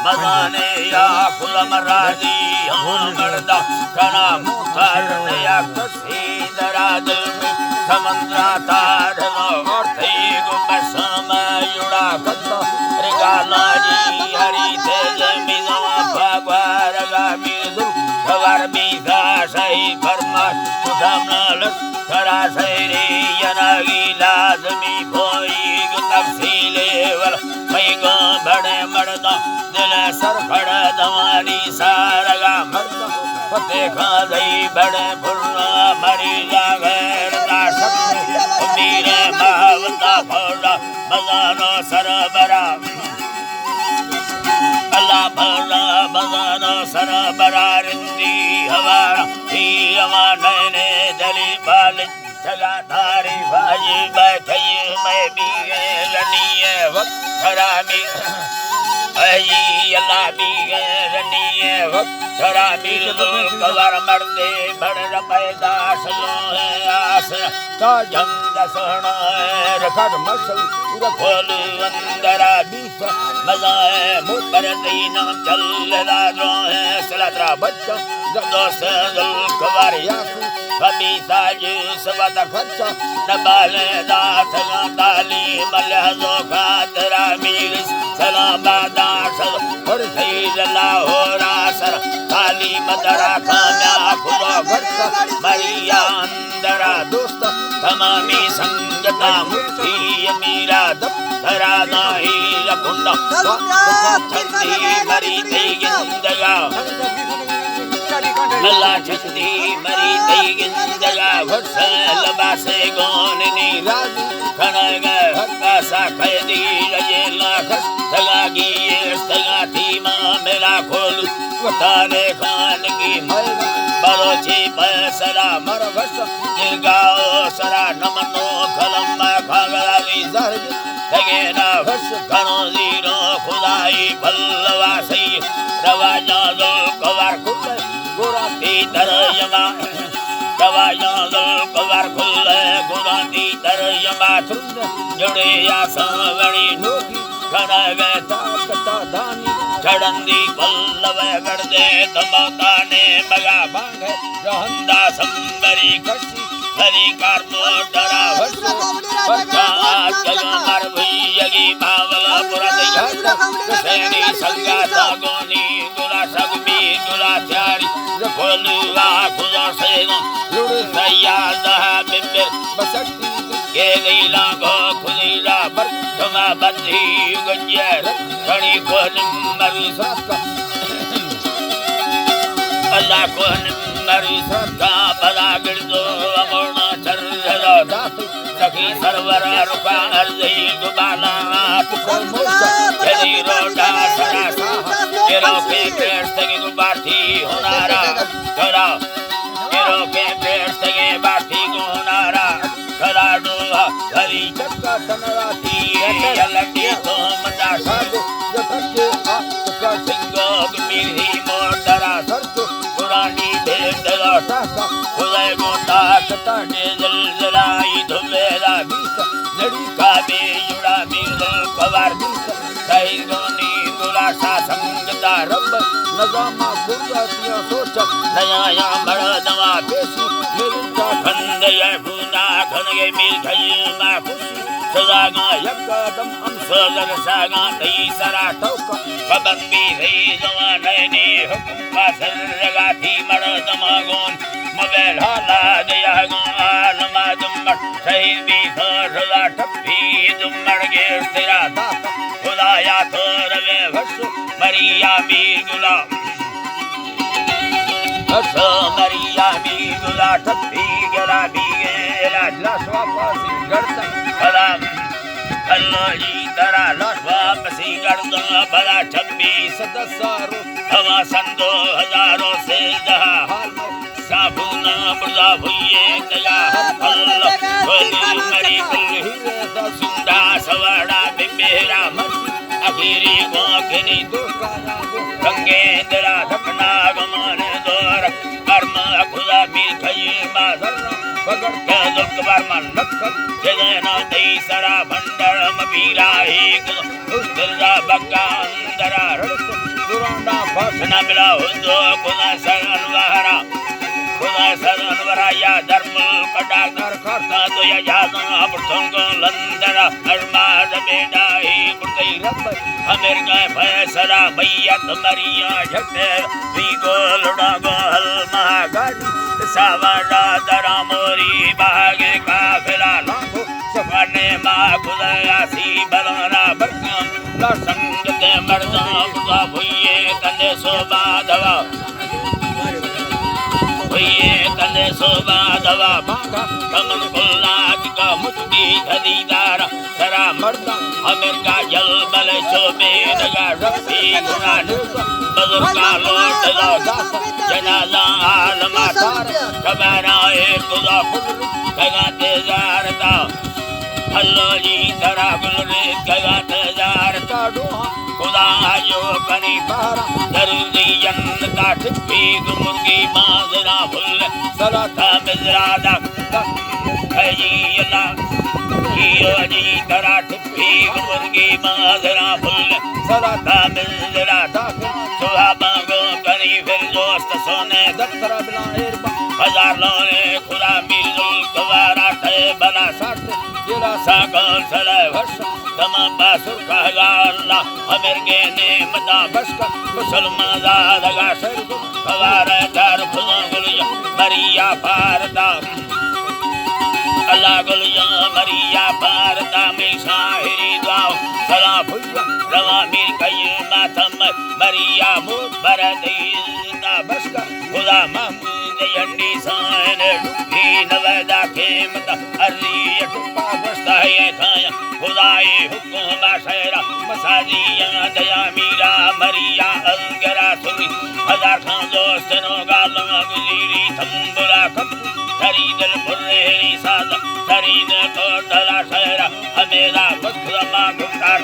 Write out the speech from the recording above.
मदाने या कुलमराजी मर्दा कना मुतारने या कसीदरा दिल में समंद्रा तारनो थी गुबसम युड़ा कत्तो रिगाला जी हरि तेज मिनो भगवार गामिदु भवार बिगा सही फरमा सुधामनलस करा सैरी यनागी लाजमी भोई तफसीले वल मैगो बड़े मर्दा दिल सर खड़ा दवारी सारगा मर्दा फते खाई बड़े फुल्ला मरी जागर ना सत्य मेरे मावता फौला मजानो सरबरा अल्लाह भला मजानो सरबरा रिंदी हवारा ही हवा नैने दली बाल जगा तारी भाई बैठई मैं भी रनिए वक्त खरामी आई अल्लाह भी रनिए वक्त खरामी कवर मर्दे बड़ पैदा सलो है आस तो जंग सोना रखर मसल रखोल अंदरा बीस मजा है मुकर दीना चल लाजो है सलात्रा बच्चा दोस्त दल कवर याकू कभी साज सवद खर्चा नबाल दात ताली मलहजो खातरा मीर सलाम दास और सईद लाहौरा सर ताली मदरा खाना खुदा वर्षा मरिया अंदरा दोस्त तमामी संगता मुक्ति मीरा दफ्तरा नाही रकुंडा छंदी मरी तेगिंदगा लला छंदी मरी तेगिंदगा वसल बासे गोननी राजू खनग हक्का सा खैदी ये लाखस तगागी तगा थीमा मेरा खोल वताने खान की मरगा बलोची पैसरा मरवस जिरगाओ सरा नमनो खलम खागलावी जर्ज तगेना वस कनो जीरो खुदाई बल्लवा सही रवाजा दो कवार खुल गुराती दरयमा रवाजा दो कवार खुल गुराती दरयमा थुंद जुड़े या सावणी नोकी खनग ताकता दानी चढ़ंदी पल्लव गड़दे तमताने मगा बांग रहंदा संबरी कशी हरी कारनो डरा वसु पचात कलमर भैयगी भावला पुरद घट सेनी संगा सागोनी दुला सगमी दुला चारी रखोलुआ खुदा सेना लुड़ सैया दहा बिम्बिर बसक्ति के लीला गो खुलीला बर तुमा बंधी युगंजर खड़ी कोन मरु सका अल्लाह कोन मरु सका बला गिरदो अमोना चरलो दात सखी सरवर रुपा अर्जी गुबाला तुको मोसा यदि रोटा सरा सा तेरो के पेड़ सगे गुबार्थी होनारा करा तेरो के पेड़ सगे बार्थी होनारा करा डोहा हरी चक्का तनराती ललटी तो मजा सागो जतके आ का सिंगो मिरी मोटरा सरचो पुरानी भेदरा सासा खुले गोता कता ने जलजलाई धुमेरा बीस लड़ी का बे जुड़ा मिल कवार बीस सही गोनी गुला सा संगता रब नजामा गुरतिया सोच नया या मर्दवा पेशी मिलता खंड या भुना खनगे मिल खई मा खुशी सदागा यकदम हम सदर सागा तई सरा टोक पबंदी रे जवानने हुक्का सरगा थी मर्दमा गोन मवेला ला गया गाल मादम सही भी सरला ठप्पी दुमड़ के तेरा दात खुदाया थोरवे भस मरिया मीर गुला भस मरिया मीर गुला ठप्पी गला भी गेला लसवा पासी करता कलाम अल्लाही तरा लसवा पासी करता भला 26 दसारो हवा संदो हजारों से जहा हाल साबुना बुर्दा भुइये दया अल्लाह कोली मरी कुल सुंदा सवड़ा बिबेरा मर आखिरी गोखनी दुकाना रंगे दरा धपना गमन दोर कर्म खुदा मिल खई माजर पकड़ के दुख बर्मन नक्कर जगना दई सरा भंडर मबीरा एक उस्तरा बगांद दरा रड़स दुरांडा फसना मिला हुदो खुदा सरनवारा खुदा सरनवारा या धर्म कटा कर करता तो या जाना अब संग लंदरा अरमा जमेदा ही कुर्ते रब अमेरिका फैसला भैया तुम्हारिया झटे वीगो लड़ा गोल महागाड़ी सावरा दरा मोरी बागे काफिला लाखो सफाने माँ खुदा सी बलना बरकम ला संग दे मर्दा खुदा भुइये तने सोबा दवा भुइये तने सोबा दवा बागा कमल कुल्ला का मुट्ठी खदीदारा सरा मर्दा अमेरिका जल बल शोबे दगा रफी गुना बुजुर्गा लोट दास जनाजा आलमा तार कबारा खुदा खुद दगा तेजारता अल्लाह जी तरा गुलरे गया तजार काडोहा खुदा जो कनी पारा दर्दी जन्नता ठिप्पी मुर्गी माजरा भुल सलाता मिजरादा जी अल्लाह जी तरा ठिप्पी मुर्गी माजरा भुल सलाता मिजरादा सुहाबा गो कनी फिर दोस्त सोने दफ्तर बिला एरबा हजार लोने खुदा मिलजुल गवारा थे बना साथ जिला सागल सले वर्ष तमाम बासुर का अल्लाह अमेरिके ने मदा बसका मुसलमान दादा शर हवारे दार खुदा गुलिया मरिया पारदा अल्लाह गुलिया मरिया पारदा में साहिरी दुआ सलाम भुइया रवा मीर कई मातम मरिया मुद बरदी दा बसका खुदा महमूद यंडी सान डुबी नवदा के मत अरियत पावस्ता है खाया खुदाई हुक्म बाशरा मसाजिया दया मीरा मरिया अलगरा सुरी हजार खान दोस्तनो गालों गुजीरी थंबुला कब तरी दिल बुर्रेरी सादा तरी दिल को दला शहरा हमेरा बखरा मा गुफ्तार